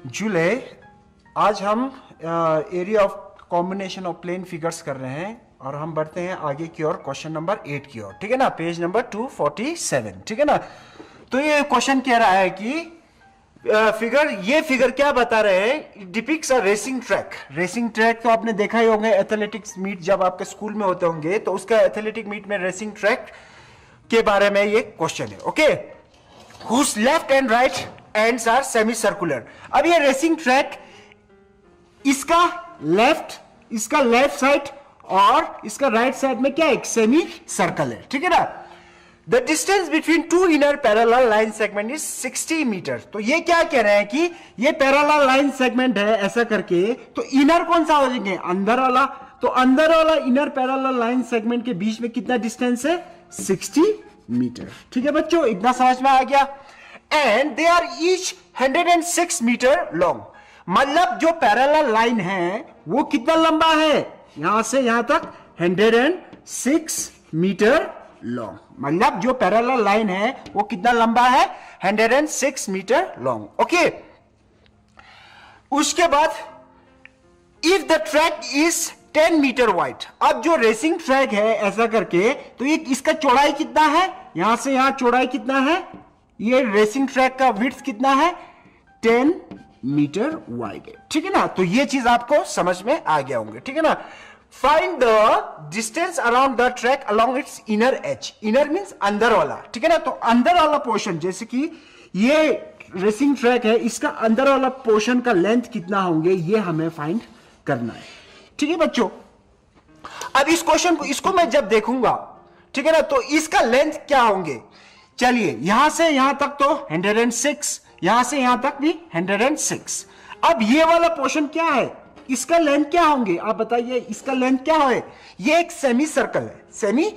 जुले आज हम area of combination of plane figures कर रहे हैं और हम बढ़ते हैं आगे की ओर क्वेश्चन नंबर 8 की ओर। ठीक है ना, पेज नंबर 247। ठीक है ना, तो ये क्वेश्चन कह रहा है कि ये फिगर क्या बता रहे हैं, डिपिक्ट्स अ रेसिंग ट्रैक। रेसिंग ट्रैक तो आपने देखा ही होंगे, एथलेटिक्स मीट जब आपके स्कूल में होते होंगे तो उसका एथलेटिक मीट में रेसिंग ट्रैक के बारे में ये क्वेश्चन है। Okay, whose left and right ends are semicircular. अब ये रेसिंग ट्रैक इसका लेफ्ट साइड और इसका राइट साइड में क्या एक सेमी सर्कल है। ठीक है ना, the distance between two inner parallel line segment is 60 metre. तो ये क्या कह रहे हैं कि ये पैरेलल लाइन सेगमेंट है ऐसा करके, तो इनर कौन सा हो जाएंगे, अंदर वाला। तो अंदर वाला इनर पैरेलल लाइन सेगमेंट के बीच में कितना डिस्टेंस है, 60 मीटर। ठीक है बच्चों, इतना समझ में आ गया। And they are each 106 metre long. मतलब जो पैरेलल लाइन है वो कितना लंबा है, यहां से यहां तक 106 मीटर लॉन्ग। मतलब जो पैरेलल लाइन है वो कितना लंबा है, 106 मीटर लॉन्ग। ओके, उसके बाद if the track is 10 metre wide. अब जो रेसिंग ट्रैक है ऐसा करके, तो ये इसका चौड़ाई कितना है, यहां से यहां चौड़ाई कितना है, ये रेसिंग ट्रैक का विड्थ कितना है, 10 मीटर वाइड है। ठीक है ना, तो ये चीज आपको समझ में आ गया होंगे। ठीक है ना, find the distance around the track along it's inner as. Inner means अंदर वाला। ठीक है ना, तो अंदर वाला पोर्शन, जैसे कि ये रेसिंग ट्रैक है, इसका अंदर वाला पोर्शन का लेंथ कितना होंगे ये हमें फाइंड करना है। ठीक है बच्चों, अब इस क्वेश्चन को, इसको मैं जब देखूंगा, ठीक है ना, तो इसका लेंथ क्या होंगे। चलिए यहां से यहां तक तो 106, यहां से यहां तक भी 106। अब ये वाला पोर्शन क्या है, इसका लेंथ क्या होंगे, आप बताइए इसका लेंथ क्या है। ये एक सेमी सर्कल है, सेमी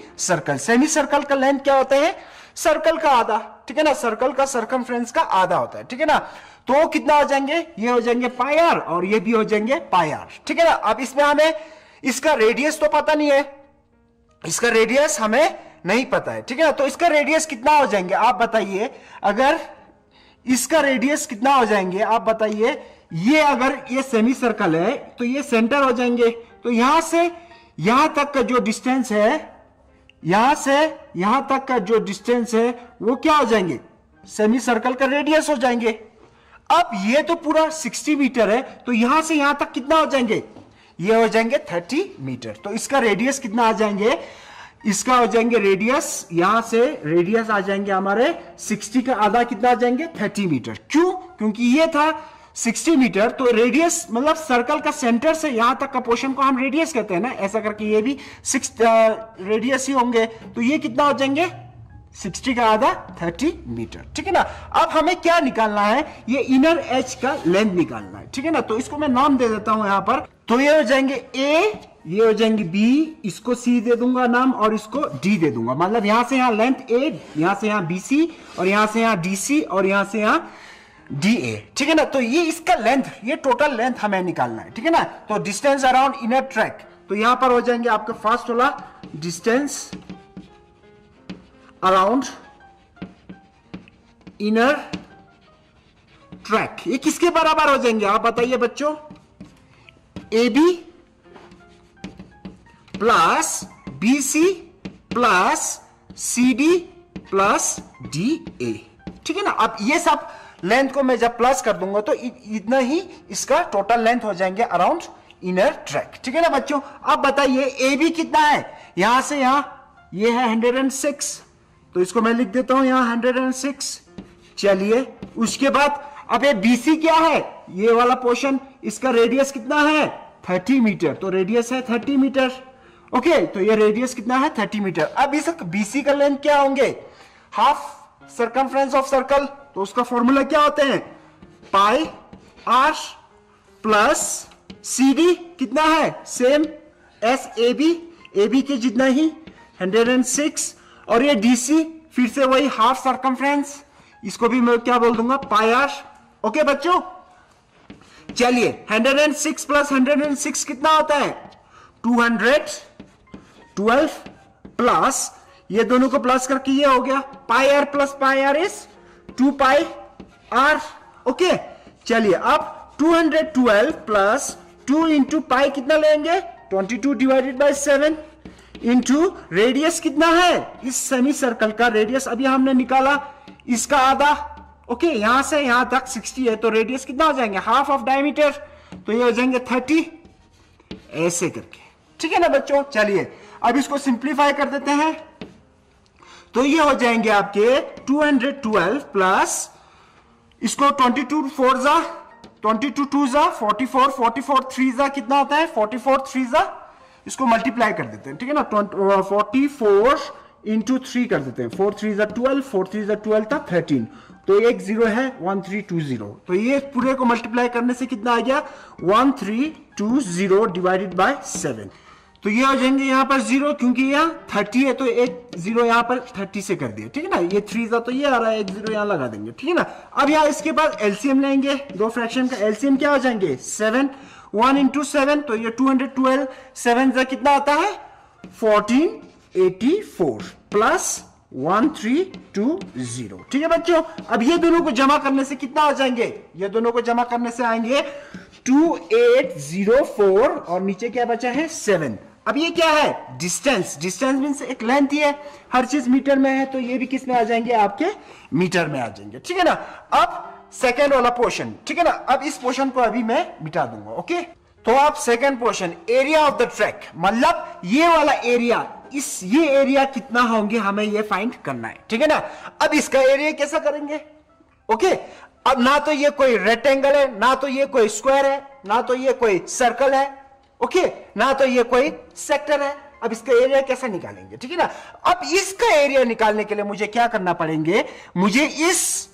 सर्कल का लेंथ क्या होता है, सर्कल का आधा। ठीक है ना, सर्कल का सर्कमफ्रेंस का आधा होता है। ठीक है ना, तो कितना हो जाएंगे, ये हो जाएंगे पाई आर और ये भी हो जाएंगे पाई आर। ठीक है ना, अब इसमें हमें इसका रेडियस तो पता नहीं है, इसका रेडियस हमें नहीं पता है। ठीक है ना, तो इसका रेडियस कितना हो जाएंगे आप बताइए, अगर इसका रेडियस कितना हो जाएंगे आप बताइए। ये अगर ये सेमी सर्कल है तो ये सेंटर हो जाएंगे, तो यहां से यहां तक का जो डिस्टेंस है, यहां से यहां तक का जो डिस्टेंस है वो क्या हो जाएंगे, सेमी सर्कल का रेडियस हो जाएंगे। अब ये तो पूरा 60 मीटर है, तो यहां से यहां तक कितना हो जाएंगे, ये हो जाएंगे 30 मीटर। तो इसका रेडियस कितना आ जाएंगे, इसका हो जाएंगे रेडियस, यहां से रेडियस आ जाएंगे हमारे 60 का आधा कितना आ जाएंगे, 30 मीटर। क्यों, क्योंकि ये था 60 मीटर, तो रेडियस मतलब सर्कल का सेंटर से यहां तक का पोर्शन को हम रेडियस कहते हैं ना, ऐसा करके ये भी 6 रेडियस ही होंगे। तो ये कितना हो जाएंगे, 60 का आधा 30 मीटर। ठीक है ना, अब हमें क्या निकालना है, ये इनर एज का लेंथ निकालना है। ठीक है ना, तो इसको मैं नाम दे देता हूं यहां पर। तो ये हो जाएंगे ए, ये हो जाएंगे बी, इसको सी दे दूंगा नाम और इसको डी दे दूंगा। मतलब यहां से यहां लेंथ ए, यहां से यहां बीसी और यहां से यहां डीसी और यहां से यहां डी ए। ठीक है ना, तो ये इसका लेंथ, ये टोटल लेंथ हमें निकालना है। ठीक है ना, तो डिस्टेंस अराउंड इनर ट्रैक, तो यहां पर हो जाएंगे आपका फर्स्ट वाला डिस्टेंस अराउंड इनर ट्रैक, ये किसके बराबर हो जाएंगे आप बताइए बच्चों, A B plus B C plus C D plus D A. ठीक है ना, अब ये सब लेंथ को मैं जब प्लस कर दूंगा तो इतना ही इसका टोटल लेंथ हो जाएंगे अराउंड इनर ट्रैक। ठीक है ना बच्चों, अब बताइए ए बी कितना है, यहां से यहां ये है 106, तो इसको मैं लिख देता हूं यहां 106। चलिए उसके बाद अब ये बीसी क्या है, ये वाला पोर्शन, इसका रेडियस कितना है 30 मीटर, तो रेडियस है 30 मीटर। ओके, तो ये रेडियस कितना है 30 मीटर। अब इस बीसी का लेंथ क्या होंगे, हाफ सर्कमफ्रेंस ऑफ सर्कल, तो उसका फॉर्मूला क्या होते हैं, पाई आर प्लस सी डी कितना है, सेम एस ए बी के जितना ही 106, और ये डीसी फिर से वही हाफ सर्कमफ्रेंस, इसको भी मैं क्या बोल दूंगा, पाई आर। ओके बच्चों, चलिए 106 प्लस 106 कितना होता है, 212 प्लस ये दोनों को प्लस करके ये हो गया pi r plus pi r is 2 pi r. Okay, चलिए अब 212 प्लस 2 इंटू पाई कितना लेंगे 22 डिवाइडेड बाय 7 इंटू रेडियस कितना है इस सेमी सर्कल का रेडियस अभी हमने निकाला इसका आधा ओके यहां से यहां तक 60 है तो रेडियस कितना हो जाएंगे हाफ ऑफ डायमीटर तो ये हो जाएंगे 30 ऐसे करके ठीक है ना बच्चों। चलिए अब इसको सिंप्लीफाई कर देते हैं तो ये हो जाएंगे आपके 212 प्लस इसको 22 4 जा 22 2 जा 44 44 3 जा कितना होता है 44 3 जा इसको मल्टीप्लाई कर देते हैं ठीक है ना 44 इंटू 3 कर देते हैं 4 3 जा 12 4 3 जा 12 था 13 तो एक जीरो है 1320 तो ये पूरे को मल्टीप्लाई करने से कितना आ गया 1320 डिवाइडेड बाय 7 तो ये आ जाएंगे यहां पर जीरो क्योंकि यहाँ 30 है तो एक जीरो यहां पर 30 से कर दिया ठीक है ना ये 3 था तो ये आ रहा है एक जीरो यहां लगा देंगे ठीक है ना। अब यहाँ इसके बाद एलसीएम लेंगे दो फ्रैक्शन का एलसीएम क्या हो जाएंगे 7 1 इंटू 7 तो ये 212 7 जा कितना आता है 1484 प्लस 1320 ठीक है बच्चों। अब ये दोनों को जमा करने से कितना आ जाएंगे ये दोनों को जमा करने से आएंगे 2804 और नीचे क्या बचा है 7। अब ये क्या है डिस्टेंस डिस्टेंस मींस एक लेंथ ही है हर चीज मीटर में है तो ये भी किस में आ जाएंगे आपके मीटर में आ जाएंगे ठीक है ना। अब सेकेंड वाला पोर्शन ठीक है ना अब इस पोर्शन को अभी मैं मिटा दूंगा ओके। तो आप second portion area of the track मतलब ये वाला एरिया ये एरिया कितना होंगे हमें ये फाइंड करना है ठीक है ना। अब इसका एरिया कैसा करेंगे ओके। अब ना तो ये कोई रेक्टेंगल है ना तो ये कोई स्क्वायर है ना तो ये कोई सर्कल है ओके ना तो ये कोई सेक्टर है। अब इसका एरिया कैसे निकालेंगे ठीक है ना। अब इसका एरिया निकालने के लिए मुझे क्या करना पड़ेंगे मुझे इस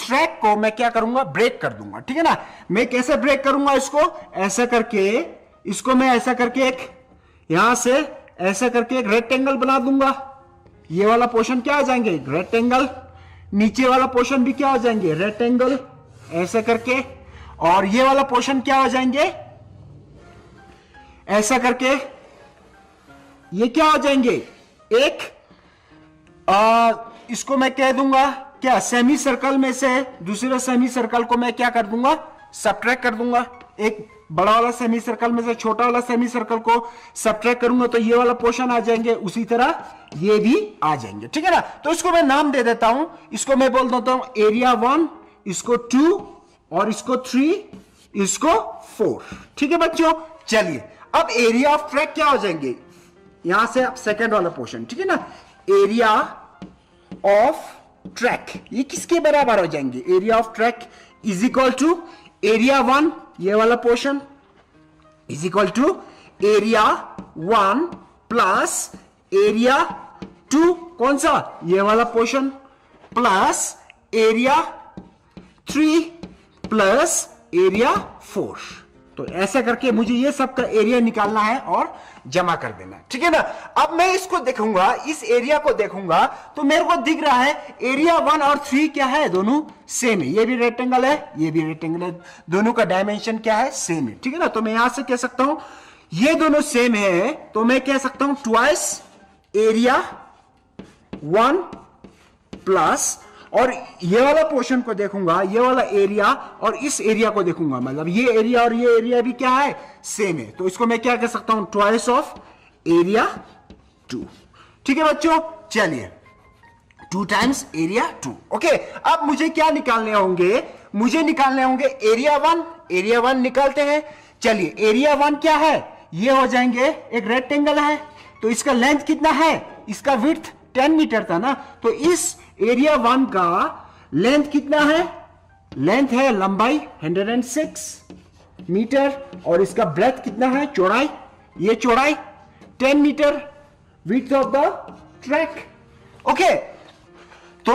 ट्रैक को मैं क्या करूंगा ब्रेक कर दूंगा ठीक है ना। मैं कैसे ब्रेक करूंगा इसको ऐसा करके इसको मैं ऐसा करके एक यहां से ऐसा करके एक रेक्टेंगल बना दूंगा ये वाला पोर्शन क्या आ जाएंगे रेक्टेंगल नीचे वाला पोर्शन भी क्या हो जाएंगे रेक्टेंगल ऐसा करके और ये वाला पोर्शन क्या हो जाएंगे ऐसा करके ये क्या हो जाएंगे एक इसको मैं कह दूंगा क्या सेमी सर्कल में से दूसरे सेमी सर्कल को मैं क्या कर दूंगा सबट्रैक्ट कर दूंगा। एक बड़ा वाला सेमी सर्कल में से छोटा वाला सेमी सर्कल को सबट्रैक्ट करूंगा तो ये वाला पोर्शन आ जाएंगे उसी तरह ये भी आ जाएंगे ठीक है ना। तो इसको मैं नाम दे देता हूं इसको मैं बोल देता हूं एरिया 1 इसको 2 और इसको 3 इसको 4 ठीक है बच्चों। चलिए अब एरिया ऑफ ट्रैक क्या हो जाएंगे यहां से अब सेकंड वाला पोर्शन ठीक है ना एरिया ऑफ ट्रैक ये किसके बराबर हो जाएंगे area of track is equal to area 1 ये वाला portion is equal to area 1 plus area 2 कौन सा ये वाला portion plus area 3 plus area 4। तो ऐसा करके मुझे ये सब का एरिया निकालना है और जमा कर देना ठीक है ना। अब मैं इसको देखूंगा इस एरिया को देखूंगा तो मेरे को दिख रहा है एरिया 1 और 3 क्या है दोनों सेम है ये भी रेक्टेंगल है ये भी रेक्टेंगल है दोनों का डायमेंशन क्या है सेम है ठीक है ना। तो मैं यहां से कह सकता हूं ये दोनों सेम है तो मैं कह सकता हूं ट्वाइस एरिया 1 प्लस और ये वाला पोर्शन को देखूंगा ये वाला एरिया और इस एरिया को देखूंगा मतलब ये एरिया और ये एरिया भी क्या है सेम है तो इसको मैं क्या कह सकता हूं ट्वाइस ऑफ एरिया 2 ठीक है बच्चों। चलिए 2 टाइम्स एरिया 2 ओके। अब मुझे क्या निकालने होंगे मुझे निकालने होंगे एरिया 1 निकालते हैं। चलिए एरिया 1 क्या है ये हो जाएंगे एक रेक्टेंगल है तो इसका लेंथ कितना है इसका विड्थ 10 मीटर था ना तो इस एरिया 1 का लेंथ कितना है लेंथ है लंबाई 106 मीटर और इसका ब्रेथ कितना है चौड़ाई ये चौड़ाई 10 metre width of the track okay. तो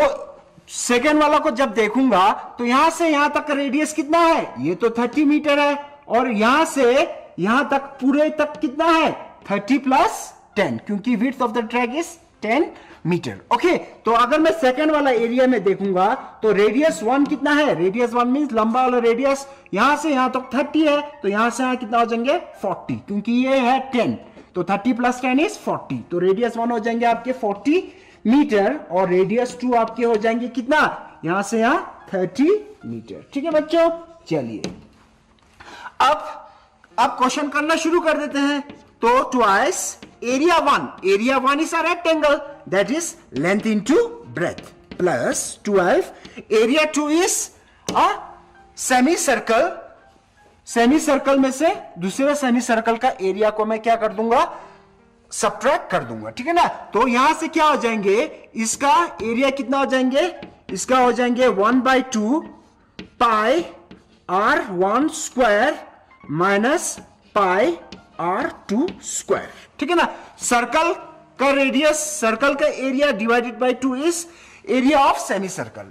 सेकेंड वाला को जब देखूंगा तो यहां से यहां तक रेडियस कितना है ये तो 30 मीटर है और यहां से यहां तक पूरे तक कितना है 30 प्लस 10 क्योंकि width of the track is 10 metre okay. तो अगर मैं सेकंड वाला एरिया में देखूंगा तो रेडियस 1 कितना है रेडियस 1 मींस लंबा वाला रेडियस यहां से यहां तक 30 है तो यहां से यहां कितना हो जाएंगे 40 क्योंकि ये है 10 तो 30 प्लस 10 इज 40 तो रेडियस 1 हो जाएंगे आपके 40 मीटर और रेडियस 2 आपके हो जाएंगे कितना यहां से यहां 30 मीटर ठीक है बच्चों। चलिए अब क्वेश्चन करना शुरू कर देते हैं। तो twice area one is a rectangle that is length into breadth plus 12 area 2 is a semi circle में से दूसरे सेमी सर्कल का एरिया को मैं क्या कर दूंगा, सब्ट्रैक्ट कर दूंगा, ठीक है ना। तो यहां से क्या हो जाएंगे, इसका एरिया कितना हो जाएंगे, इसका हो जाएंगे 1/2 पाई r1 square minus pi r2 square, ठीक है ना। सर्कल का रेडियस, सर्कल का area divided by 2 is area of semi circle.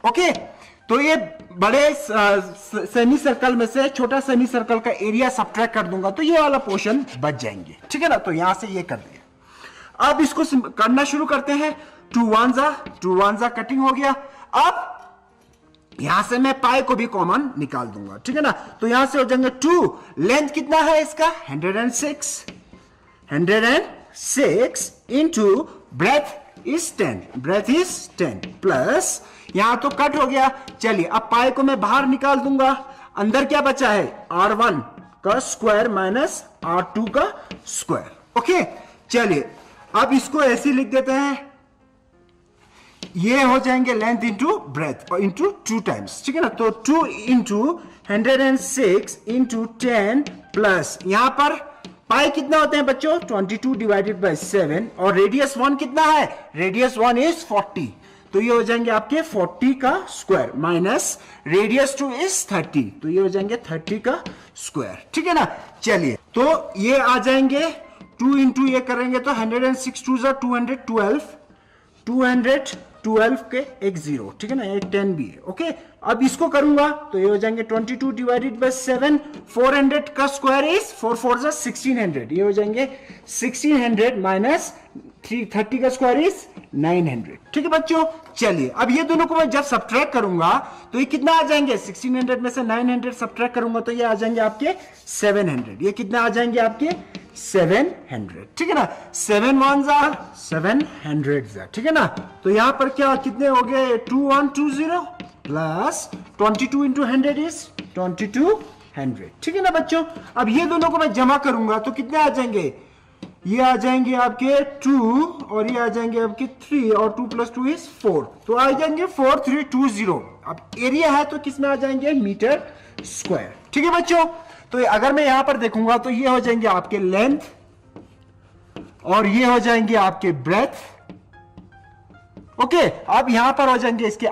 Okay, तो ये बड़े सेमी सर्कल में से छोटा सेमी सर्कल का एरिया सब्ट्रैक्ट कर दूंगा तो ये वाला पोर्शन बच जाएंगे, ठीक है ना। तो यहां से ये कर दिया। अब इसको करना शुरू करते हैं। 2 1 जा कटिंग हो गया। अब यहां से मैं पाई को भी कॉमन निकाल दूंगा, ठीक है ना। तो यहां से हो जाएंगे 2, लेंथ कितना है इसका 106 इंटू ब्रेथ इज 10 प्लस यहां तो कट हो गया। चलिए अब पाई को मैं बाहर निकाल दूंगा। अंदर क्या बचा है, r1 का स्क्वायर माइनस r2 का स्क्वायर। ओके, चलिए अब इसको ऐसे लिख देते हैं, ये हो जाएंगे लेंथ इंटू ब्रेथ और इंटू 2 टाइम्स, ठीक है ना। तो 2 इंटू 106 इंटू 10 प्लस यहां पर पाई कितना होते हैं बच्चों 22 डिवाइडेड बाय 7 और रेडियस 1 कितना है, रेडियस 1 इज 40, तो ये हो जाएंगे आपके 40 का स्क्वायर माइनस रेडियस 2 इज 30, तो ये हो जाएंगे 30 का स्क्वायर, ठीक है ना। चलिए तो ये आ जाएंगे 2 इंटू ये करेंगे तो 106 2 जा 212 के एक 0, ठीक है ना, एक 10 भी है। ओके, अब इसको करूंगा तो ये हो जाएंगे 22 डिवाइडेड बाय 7, 400 का स्क्वायर इज 4 4 जा 1600, ये हो जाएंगे 1600 माइनस 30 का स्क्वायर इज 900, ठीक है बच्चों। चलिए अब ये दोनों को मैं जब सब्ट्रैक्ट करूंगा तो ये कितना आ जाएंगे, 1600 में से 900 सब्ट्रैक्ट करूंगा तो ये आ जाएंगे आपके 700, ये कितना आ जाएंगे आपके 700, ठीक है ना। 7 1 जा 700 जा, ठीक है ना। तो यहां पर क्या कितने हो गए 2120 प्लस 22 इंटू 100 इज 2200, ठीक है ना बच्चों। अब ये दोनों को मैं जमा करूंगा तो कितने आ जाएंगे, ये आ जाएंगे आपके 2 और ये आ जाएंगे आपके 3 और 2 प्लस 2 इज 4, तो आ जाएंगे 4320। अब एरिया है तो किसमें आ जाएंगे, मीटर स्क्वायर, ठीक है बच्चों। तो अगर मैं यहां पर देखूंगा तो ये हो जाएंगे आपके लेंथ और ये हो जाएंगे आपके ब्रेथ। ओके, अब यहां पर हो जाएंगे इसके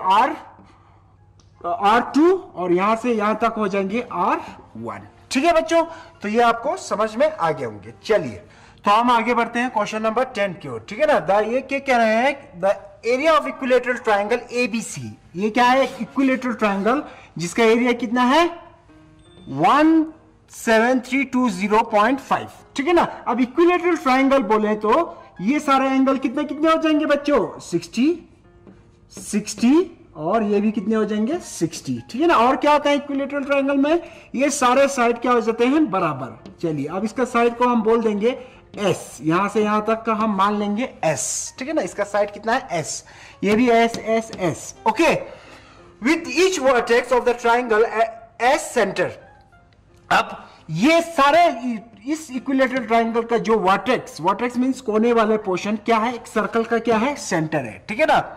R2 और यहां से यहां तक हो जाएंगे R1, ठीक है बच्चों। तो ये आपको समझ में आ गए होंगे। चलिए तो हम आगे बढ़ते हैं क्वेश्चन नंबर 10 की ओर, ठीक है ना। ये क्या कह रहे हैं, the area of equilateral triangle ABC, ये क्या है, इक्विलेटरल ट्राइंगल जिसका एरिया कितना है 17320.5, ठीक है ना। अब इक्विलेटरल ट्राइंगल बोले तो ये सारे एंगल कितने कितने हो जाएंगे बच्चों 60 और ये भी कितने हो जाएंगे 60, ठीक है ना। और क्या होता है इक्विलेटरल ट्राइंगल में, ये सारे साइड क्या हो जाते हैं बराबर। चलिए अब इसका साइड को हम बोल देंगे S, यहां से यहां तक का हम मान लेंगे S, ठीक है ना। इसका साइड कितना है S, ये भी S S S। Okay, with each vertex of the triangle S centre. अब ये सारे इस इक्विलेटरल ट्राइंगल का जो वर्टेक्स मींस कोने वाले पोर्शन क्या है, एक सर्कल का क्या है सेंटर है, ठीक है ना।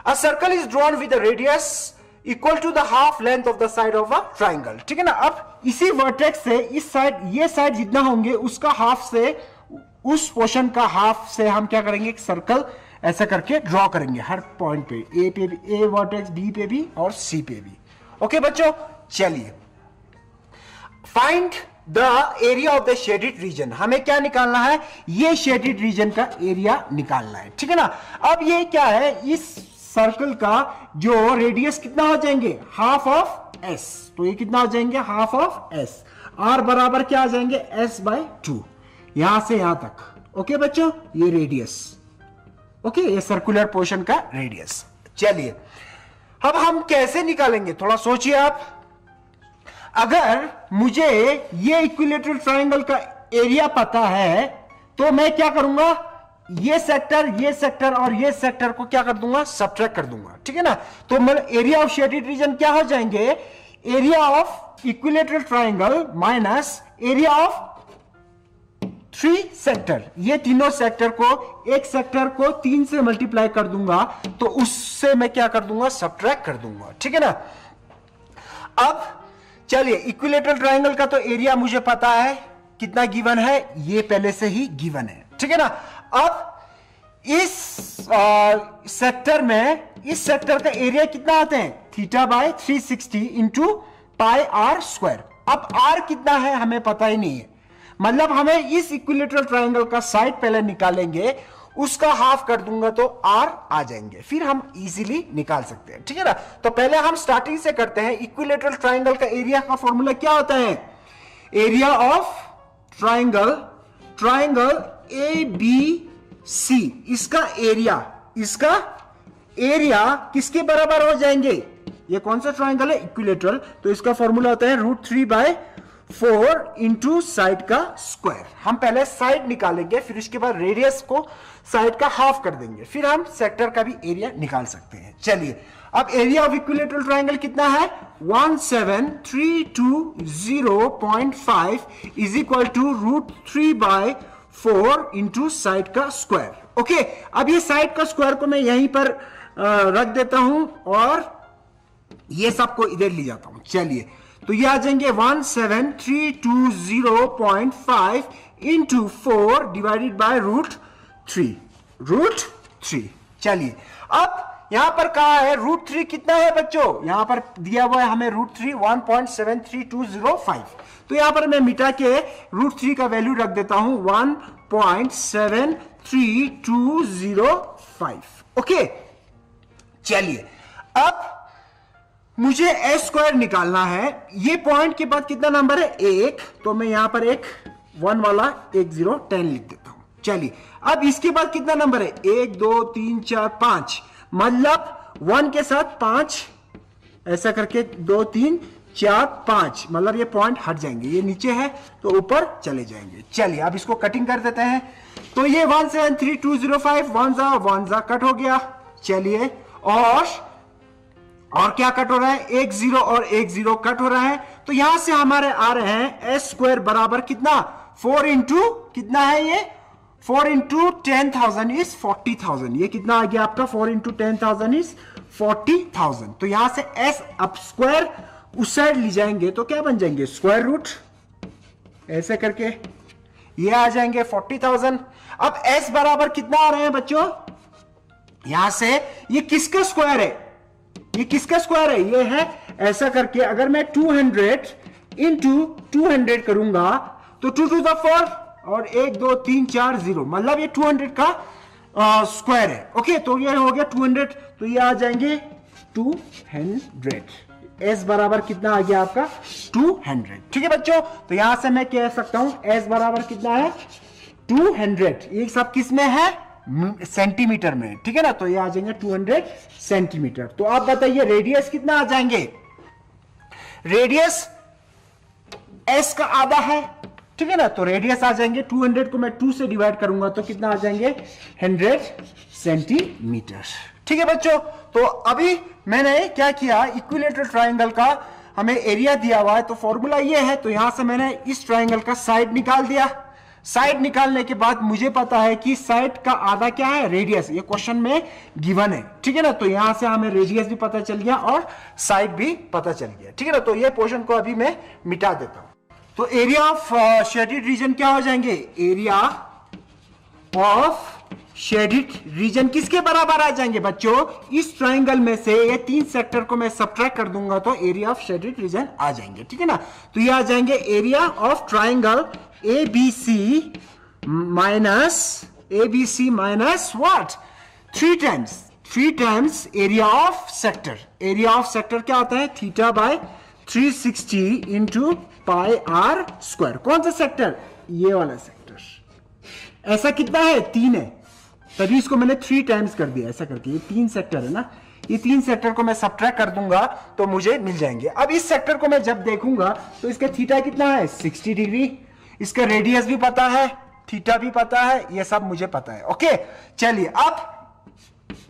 A circle is drawn with the radius equal to the half length of the side of a triangle, ठीक है ना। अब इसी वर्टेक्स से इस साइड, ये साइड जितना होंगे उसका हाफ से, उस पोर्शन का हाफ से हम क्या करेंगे, एक सर्कल ऐसा करके ड्रॉ करेंगे हर पॉइंट पे, ए पे भी, ए वर्टेक्स बी पे भी और सी पे भी। ओके बच्चों, चलिए find the area of the shaded region, हमें क्या निकालना है, ये शेडेड रीजन का एरिया निकालना है, ठीक है ना। अब ये क्या है, इस सर्कल का जो रेडियस कितना हो जाएंगे हाफ ऑफ एस, तो ये कितना हो जाएंगे हाफ ऑफ एस, आर बराबर क्या आ जाएंगे S/2, यहां से यहां तक। ओके बच्चों, ये रेडियस, ओके ये सर्कुलर पोर्शन का रेडियस। चलिए अब हम कैसे निकालेंगे, थोड़ा सोचिए आप। अगर मुझे ये इक्विलेटरल ट्राइंगल का एरिया पता है तो मैं क्या करूंगा, ये सेक्टर और ये सेक्टर को क्या कर दूंगा, सब्ट्रैक्ट कर दूंगा, ठीक है ना। तो मतलब एरिया ऑफ शेडेड रीजन क्या हो जाएंगे, area of equilateral triangle minus area of 3 sector. ये तीनों सेक्टर को, एक सेक्टर को 3 से मल्टीप्लाई कर दूंगा तो उससे मैं क्या कर दूंगा, सब्ट्रैक्ट कर दूंगा। ठीक है ना। अब चलिए, इक्विलेटरल ट्राइंगल का तो एरिया मुझे पता है कितना गिवन है, ये पहले से ही गिवन है। ठीक है ना। अब इस सेक्टर में, इस सेक्टर का एरिया कितना आते हैं, theta by 360 into pi r square. अब आर कितना है हमें पता ही नहीं है, मतलब हमें इस इक्विलेटरल ट्राइंगल का साइड पहले निकालेंगे, उसका हाफ कर दूंगा तो आर आ जाएंगे, फिर हम इजीली निकाल सकते हैं। ठीक है ना। तो पहले हम स्टार्टिंग से करते हैं। इक्विलेटरल ट्राइंगल का एरिया का फॉर्मूला क्या होता है, area of triangle, triangle A B C, इसका एरिया किसके बराबर हो जाएंगे, ये कौन सा ट्राइंगल है, इक्विलेटरल, तो इसका फॉर्मूला होता है √3/4 इंटू साइड का स्क्वायर। हम पहले साइड निकालेंगे, फिर उसके बाद रेडियस को साइड का हाफ कर देंगे, फिर हम सेक्टर का भी एरिया निकाल सकते हैं। चलिए, अब एरिया ऑफ इक्विलेटरल ट्राइंगल कितना है, 17320.5 is equal to √3/4 into side का स्क्वायर। ओके, अब ये साइड का स्क्वायर को मैं यहीं पर रख देता हूं और ये सबको इधर ले जाता हूं। चलिए, तो ये आ जाएंगे 17320.5 इंटू 4 डिवाइडेड बाय √3। चलिए, अब यहां पर कहा है √3 कितना है बच्चों, यहां पर दिया हुआ है हमें √3 1.73205। तो यहां पर मैं मिटा के √3 का वैल्यू रख देता हूं 1.73205। ओके, चलिए, अब मुझे एस स्क्वायर निकालना है। ये पॉइंट के बाद कितना नंबर है, 1, तो मैं यहां पर एक 1 वाला 1 0 10 लिख देता हूं। चलिए, अब इसके बाद कितना नंबर है, 1 2 3 4 5, मतलब 1 के साथ 5, ऐसा करके 2 3 4 5, मतलब ये पॉइंट हट जाएंगे, ये नीचे है तो ऊपर चले जाएंगे। चलिए, अब इसको कटिंग कर देते हैं। तो ये 1732005 1 जा कट हो गया। चलिए, और क्या कट हो रहा है, 1 0 और 1 0 कट हो रहा है। तो यहां से हमारे आ रहे हैं एस स्क्वायर बराबर कितना, 4 इंटू कितना है ये, 4 इंटू 10,000 इज 40,000। ये कितना आ गया आपका, 4 इंटू 10,000 इज 40,000। तो यहां से एस अब स्क्वायर उस साइड ले जाएंगे तो क्या बन जाएंगे, स्क्वायर रूट, ऐसे करके ये आ जाएंगे 40,000। अब एस बराबर कितना आ रहे हैं बच्चों, यहां से ये किसका स्क्वायर है, ये किसका स्क्वायर है, ये है, ऐसा करके अगर मैं 200 इंटू 200 करूंगा तो 2 to the 4 और 1 2 3 4 0, मतलब ये 200 का स्क्वायर है। ओके, तो ये हो गया 200, तो ये आ जाएंगे 200। एस बराबर कितना आ गया आपका, 200। ठीक है बच्चों, तो यहां से मैं कह सकता हूं एस बराबर कितना है, 200। ये सब किस में है, सेंटीमीटर में। ठीक है ना, तो ये आ जाएंगे 200 सेंटीमीटर। तो आप बताइए रेडियस कितना आ जाएंगे, रेडियस एस का आधा है। ठीक है ना, तो रेडियस आ जाएंगे 200 को मैं 2 से डिवाइड करूंगा तो कितना आ जाएंगे, 100 सेंटीमीटर। ठीक है बच्चों, तो अभी मैंने क्या किया, इक्विलेटरल ट्राइंगल का हमें एरिया दिया हुआ है तो फॉर्मूला ये है, तो यहां से मैंने इस ट्राइंगल का साइड निकाल दिया। साइड निकालने के बाद मुझे पता है कि साइड का आधा क्या है, रेडियस, ये क्वेश्चन में गिवन है। ठीक है ना, तो यहां से हमें रेडियस भी पता चल गया और साइड भी पता चल गया। ठीक है ना, तो ये पोर्शन को अभी मैं मिटा देता हूं। तो एरिया ऑफ शेडेड रीजन क्या हो जाएंगे, एरिया ऑफ शेडेड रीजन किसके बराबर आ जाएंगे बच्चों, इस ट्राइंगल में से ये 3 सेक्टर को मैं सब्ट्रैक्ट कर दूंगा तो एरिया ऑफ शेडेड रीजन आ जाएंगे। ठीक है ना, तो ये आ जाएंगे area of triangle ABC minus what, 3 times area of sector. Area of sector क्या होता है, theta by 360 into pi r square. कौन सा सेक्टर, ये वाला सेक्टर। ऐसा कितना है, 3 है, तभी इसको मैंने 3 टाइम्स कर दिया, ऐसा करके। ये 3 सेक्टर है ना, ये 3 सेक्टर को मैं सब्ट्रैक्ट कर दूंगा तो मुझे मिल जाएंगे। अब इस सेक्टर को मैं जब देखूंगा तो इसका थीटा कितना है, 60 डिग्री, इसका रेडियस भी पता है, थीटा भी पता है, ये सब मुझे पता है। ओके, चलिए अब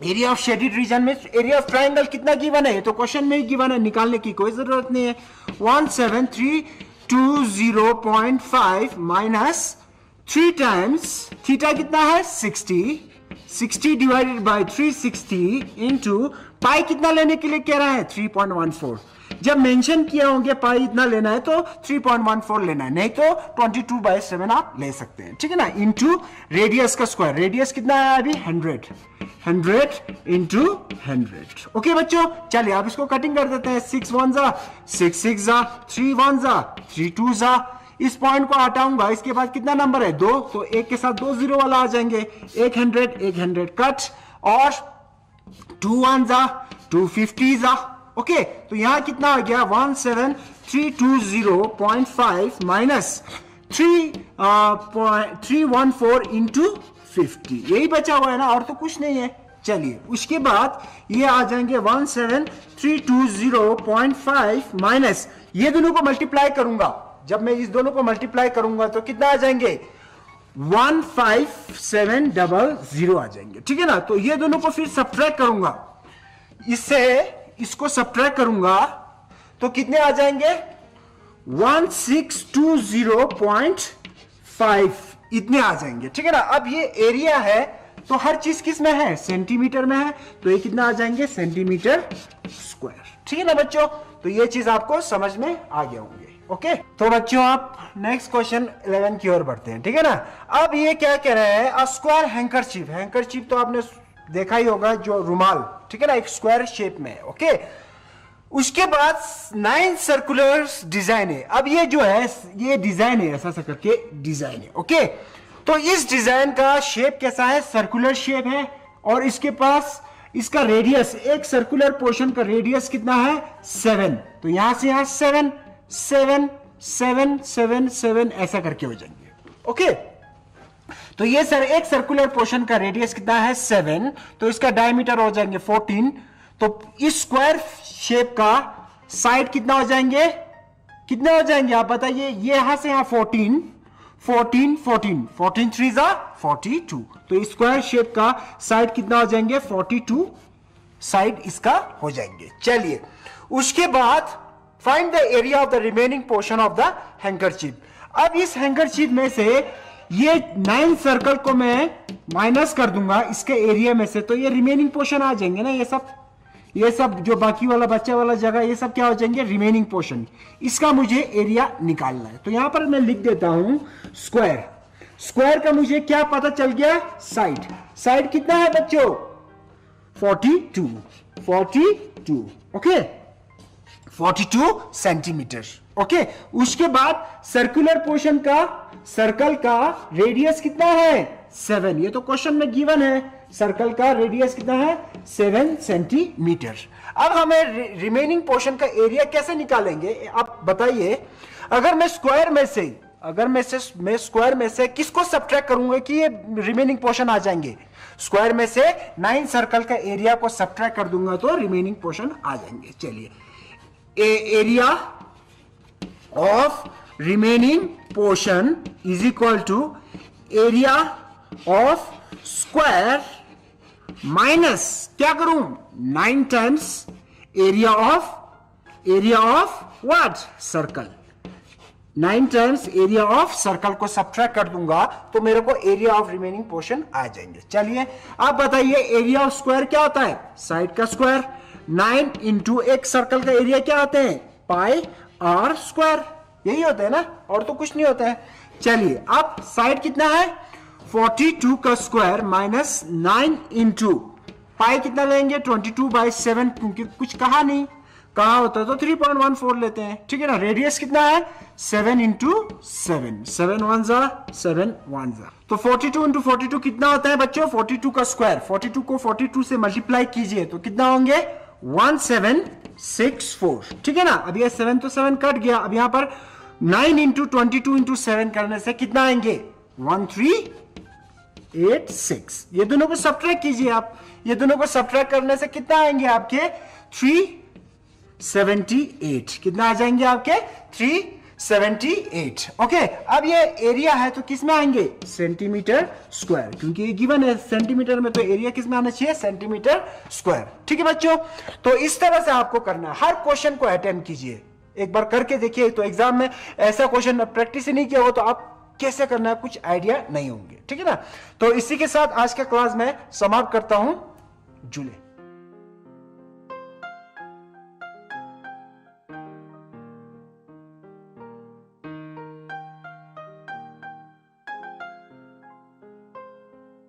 एरिया ऑफ शेडेड रीजन में एरिया ऑफ ट्राइंगल कितना गिवन है, ये तो क्वेश्चन में ही गिवन है, निकालने की कोई जरूरत नहीं है। 17320.5 माइनस 3 टाइम्स थीटा कितना है 60 डिवाइडेड बाय 360 इंटू पाई कितना लेने के लिए कह रहा है 3.14। जब मेंशन किया होंगे पाई इतना लेना है तो 3.14 लेना है, नहीं तो 22/7 आप ले सकते हैं, ठीक है ना। इंटू रेडियस का स्क्वायर, रेडियस कितना है अभी 100 इंटू 100। ओके बच्चों, चलिए आप इसको कटिंग कर देते हैं। 6 1 जा 6 6 जा 3 1 जा 3 2 जा, इस पॉइंट को हटाऊंगा, इसके बाद कितना नंबर है 2, तो एक के साथ 2 जीरो वाला आ जाएंगे। 100 कट, और 2 1 जा 250 जा। ओके, तो यहां कितना आ गया 17320.5 माइनस 314 इंटू 50, यही बचा हुआ है ना, और तो कुछ नहीं है। चलिए उसके बाद ये आ जाएंगे 17320.5 माइनस, ये दोनों को मल्टीप्लाई करूंगा, जब मैं इस दोनों को मल्टीप्लाई करूंगा तो कितना आ जाएंगे 15700 आ जाएंगे, ठीक है ना। तो ये दोनों को फिर सब्ट्रैक्ट करूंगा, इससे इसको सब्ट्रैक्ट करूंगा तो कितने आ जाएंगे 1620.5 इतने आ जाएंगे, ठीक है ना। अब ये एरिया है तो हर चीज किस में है, सेंटीमीटर में है, तो ये कितना आ जाएंगे सेंटीमीटर स्क्वायर, ठीक है ना बच्चों। तो ये चीज आपको समझ में आ गया होंगे। ओके, तो बच्चों आप नेक्स्ट क्वेश्चन 11 की ओर बढ़ते हैं, ठीक है ना। अब ये क्या कह रहे हैं, अ स्क्वायर हैंकरचीफ, हैंकरचीफ तो आपने देखा ही होगा, जो रुमाल, ठीक है ना, एक स्क्वायर शेप में है। ओके, उसके बाद 9 सर्कुलर डिजाइन है। अब ये जो है ये डिजाइन है, ऐसा करके डिजाइन है। ओके, तो इस डिजाइन का शेप कैसा है, सर्कुलर शेप है, और इसके पास इसका रेडियस, एक सर्कुलर पोर्शन का रेडियस कितना है 7, तो यहां से यहां 7 7 7 7 7 ऐसा करके हो जाएंगे। ओके, तो ये सर एक सर्कुलर पोर्शन का रेडियस कितना है 7, तो इसका डायमीटर हो जाएंगे 14, तो इस स्क्वायर शेप का साइड कितना हो जाएंगे, कितने हो जाएंगे आप बताइए। ये यहां से यहां 14 14 14 14 3 जा 42, तो स्क्वायर शेप का साइड कितना हो जाएंगे 42 साइड इसका हो जाएंगे। चलिए उसके बाद find the area of the remaining portion of the handkerchief. अब इस हैंकरचीफ में से ये 9 सर्कल को मैं माइनस कर दूंगा इसके एरिया में से, तो ये रिमेनिंग पोर्शन आ जाएंगे ना, ये सब जो बाकी वाला बच्चा वाला जगह, ये सब क्या हो जाएंगे रिमेनिंग पोर्शन। इसका मुझे एरिया निकालना है, तो यहां पर मैं लिख देता हूं स्क्वायर। स्क्वायर का मुझे क्या पता चल गया, साइड कितना है बच्चों 42 ओके 42 सेंटीमीटर। ओके, उसके बाद सर्कुलर पोर्शन का, सर्कल का रेडियस कितना है 7, ये तो क्वेश्चन में गिवन है, सर्कल का रेडियस कितना है 7 सेंटीमीटर। अब हमें रिमेनिंग पोर्शन का एरिया कैसे निकालेंगे आप बताइए। अगर मैं स्क्वायर में से किसको सब्ट्रैक्ट करूंगा कि ये रिमेनिंग पोर्शन आ जाएंगे, स्क्वायर में से 9 सर्कल का एरिया को सब्ट्रैक्ट कर दूंगा तो रिमेनिंग पोर्शन आ जाएंगे। चलिए, area of remaining portion is equal to area of square minus क्या करूं 9 times area of what circle, 9 times area of circle को सब्ट्रैक्ट कर दूंगा तो मेरे को एरिया ऑफ रिमेनिंग पोर्शन आ जाएंगे। चलिए आप बताइए एरिया ऑफ स्क्वायर क्या होता है, साइड का स्क्वायर, 9 इंटू एक सर्कल का एरिया क्या होते हैं पाई आर स्क्वायर, यही होता है ना, और तो कुछ नहीं होता है। चलिए अब साइड कितना है 42 का स्क्वायर माइनस 9 इंटू पाई कितना लेंगे 22/7, क्योंकि कुछ कहा नहीं, कहा होता तो 3.14 लेते हैं, ठीक है ना। रेडियस कितना है 7 इंटू 7 7 1 जा 7 1 जा, तो 42 इंटू 42 कितना होता है बच्चों 42 का स्क्वायर, 42 को 42 से मल्टीप्लाई कीजिए तो कितना होंगे 1764, ठीक है ना। अब ये 7 तो 7 कट गया, अब यहां पर 9 इंटू 22 इंटू 7 करने से कितना आएंगे 1386। ये दोनों को सब्ट्रैक्ट कीजिए आप, ये दोनों को सब्ट्रैक्ट करने से कितना आएंगे आपके 378, कितना आ जाएंगे आपके 78। ओके, अब ये एरिया है तो किस में आएंगे, सेंटीमीटर स्क्वायर, क्योंकि ये गिवन है सेंटीमीटर में, तो एरिया किस में आना चाहिए, सेंटीमीटर स्क्वायर। ठीक है बच्चों, तो इस तरह से आपको करना है, हर क्वेश्चन को अटेम्प्ट कीजिए, एक बार करके देखिए। तो एग्जाम में ऐसा क्वेश्चन प्रैक्टिस नहीं किया हो तो आप कैसे करना है कुछ आइडिया नहीं होंगे। ठीक है ना, तो इसी के साथ आज का क्लास मैं समाप्त करता हूं। जुले।